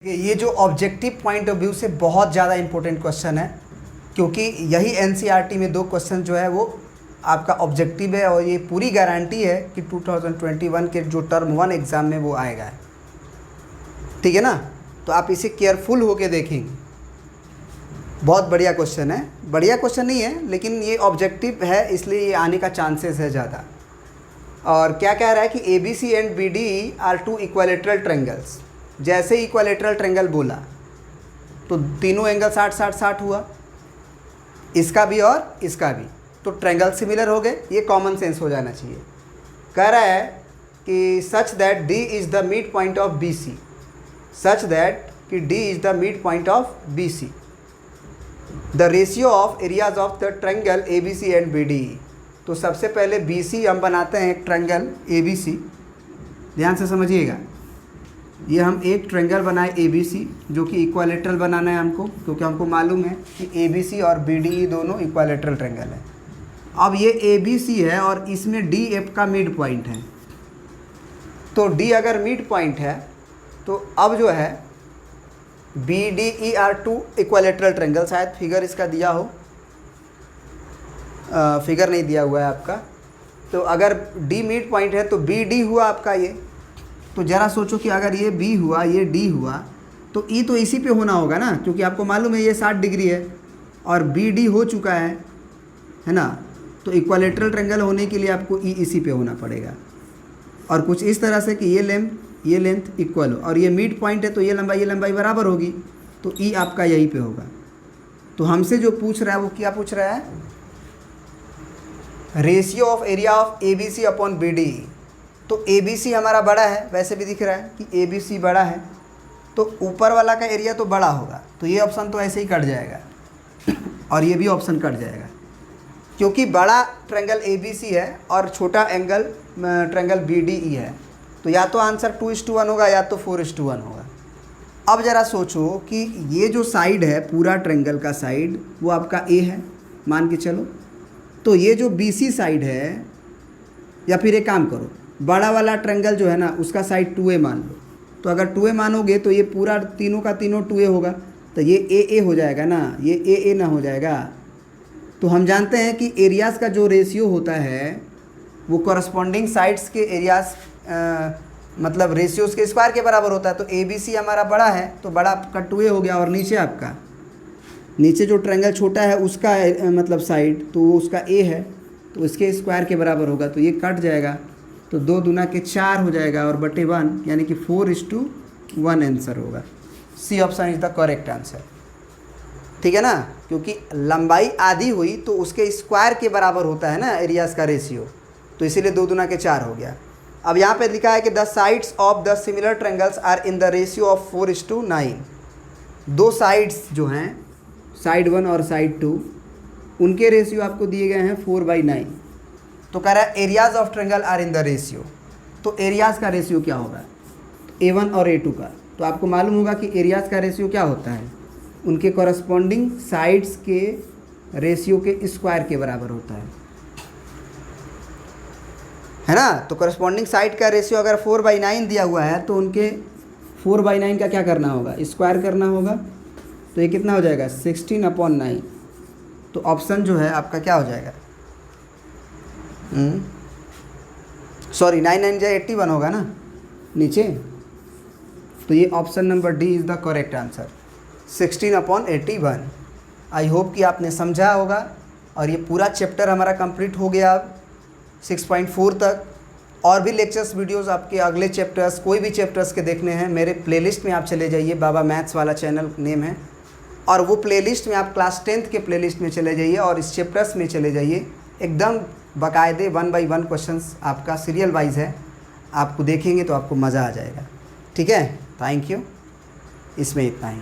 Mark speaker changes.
Speaker 1: ये जो objective point of view से बहुत ज़्यादा इंपॉर्टेंट क्वेश्चन है, क्योंकि यही एनसीईआरटी में 2 क्वेश्चन जो है वो आपका ऑब्जेक्टिव है और ये पूरी गारंटी है कि 2021 के जो टर्म 1 एग्ज़ाम में वो आएगा। ठीक है ना, तो आप इसे केयरफुल होके देखेंगे। बहुत बढ़िया क्वेश्चन है, बढ़िया क्वेश्चन नहीं है लेकिन ये ऑब्जेक्टिव है इसलिए ये आने का चांसेस है ज़्यादा। और क्या कह रहा है कि ABC and BD are 2 equilateral triangles. जैसे इक्विलेटरल ट्रायंगल बोला तो तीनों एंगल 60-60-60 हुआ, इसका भी और इसका भी, तो ट्रायंगल सिमिलर हो गए। ये कॉमन सेंस हो जाना चाहिए। कह रहा है कि such that D is the mid point of BC, such that कि D is the mid point of BC, the ratio of areas of the triangle ABC and BD। तो सबसे पहले BC हम बनाते हैं एक ट्रायंगल ABC, ध्यान से समझिएगा। ये हम एक ट्रायंगल बनाए ABC जो कि इक्विलेटरल बनाना है हमको, क्योंकि हमको मालूम है कि ABC और BD दोनों इक्विलेटरल ट्रायंगल है। अब ये ABC है और इसमें DF का मिड पॉइंट है, तो D अगर मिड पॉइंट है तो अब जो है BDE आर 2 इक्विलेटरल ट्रायंगल। शायद फिगर इसका दिया हो, फिगर नहीं दिया हुआ है आपका। तो अगर D मिड पॉइंट है तो BD हुआ आपका ये। तो ज़रा सोचो कि अगर ये B हुआ, ये D हुआ, तो E तो इसी पे होना होगा ना, क्योंकि आपको मालूम है ये 60 डिग्री है और BD हो चुका है ना। तो इक्विलेटरल ट्रायंगल होने के लिए आपको E इसी पे होना पड़ेगा। और कुछ इस तरह से कि ये लेंथ इक्वल हो और ये मिड पॉइंट है तो ये लंबाई बराबर होगी, तो E आपका यहीं पे होगा। तो हमसे जो पूछ रहा है वो क्या पूछ रहा है, ratio of area of ABC upon BD। तो ABC हमारा बड़ा है, वैसे भी दिख रहा है कि ABC बड़ा है, तो ऊपर वाला का एरिया तो बड़ा होगा, तो ये ऑप्शन तो ऐसे ही कट जाएगा और ये भी ऑप्शन कट जाएगा, क्योंकि बड़ा ट्रायंगल ABC है और छोटा एंगल ट्रायंगल BDE है। तो या तो आंसर 2:1 होगा या तो 4:1 होगा। अब ज़रा सोचो कि ये जो साइड है पूरा ट्रायंगल का साइड वो आपका A है मान के चलो, तो ये जो BC साइड है, या फिर एक काम करो बड़ा वाला ट्रायंगल जो है ना उसका साइड 2A मान लो। तो अगर 2A मानोगे तो ये पूरा तीनों का तीनों 2A होगा, तो ये AA हो जाएगा ना, ये AA ना हो जाएगा। तो हम जानते हैं कि एरियाज़ का जो रेशियो होता है वो कॉरस्पॉन्डिंग साइड्स के एरियाज़ मतलब रेशियोज़ के स्क्वायर के बराबर होता है। तो ABC हमारा बड़ा है तो बड़ा आपका 2A हो गया, और नीचे आपका नीचे जो ट्रायंगल छोटा है उसका मतलब साइड तो वो उसका A है, तो इसके स्क्वायर के बराबर होगा, तो ये कट जाएगा। तो 2 दूना के 4 हो जाएगा और बटे 1, यानी कि 4:1 आंसर होगा। C option is the correct answer. ठीक है ना, क्योंकि लंबाई आधी हुई तो उसके स्क्वायर के बराबर होता है ना एरियाज़ का रेशियो, तो इसीलिए 2 दूना के 4 हो गया। अब यहाँ पे लिखा है कि the sides of the similar triangles are in the ratio of 4:9। 2 sides जो हैं साइड 1 और साइड 2 उनके रेशियो आपको दिए गए हैं 4/9। तो कह रहा है areas of triangle are in the ratio. तो एरियाज़ का रेशियो क्या होगा, A1 और A2 का। तो आपको मालूम होगा कि एरियाज़ का रेशियो क्या होता है, उनके कॉरस्पॉन्डिंग साइड्स के रेशियो के स्क्वायर के बराबर होता है ना। तो कॉरस्पॉन्डिंग साइड का रेशियो अगर 4/9 दिया हुआ है तो उनके 4/9 का क्या करना होगा, स्क्वायर करना होगा। तो ये कितना हो जाएगा 16/9। तो ऑप्शन जो है आपका क्या हो जाएगा, सॉरी 9 जाए 81 होगा ना नीचे। तो ये option number D is the correct answer, 16/81। I hope कि आपने समझा होगा और ये पूरा चैप्टर हमारा कंप्लीट हो गया अब 6.4 तक। और भी लेक्चर्स वीडियोस आपके अगले चैप्टर्स कोई भी चैप्टर्स के देखने हैं मेरे प्लेलिस्ट में आप चले जाइए, बाबा मैथ्स वाला चैनल नेम है, और वो प्लेलिस्ट में आप क्लास 10th के प्लेलिस्ट में चले जाइए और इस चैप्टर्स में चले जाइए। एकदम बाकायदे 1 by 1 क्वेश्चंस आपका सीरियल वाइज है, आपको देखेंगे तो आपको मज़ा आ जाएगा। ठीक है, थैंक यू, इसमें इतना ही।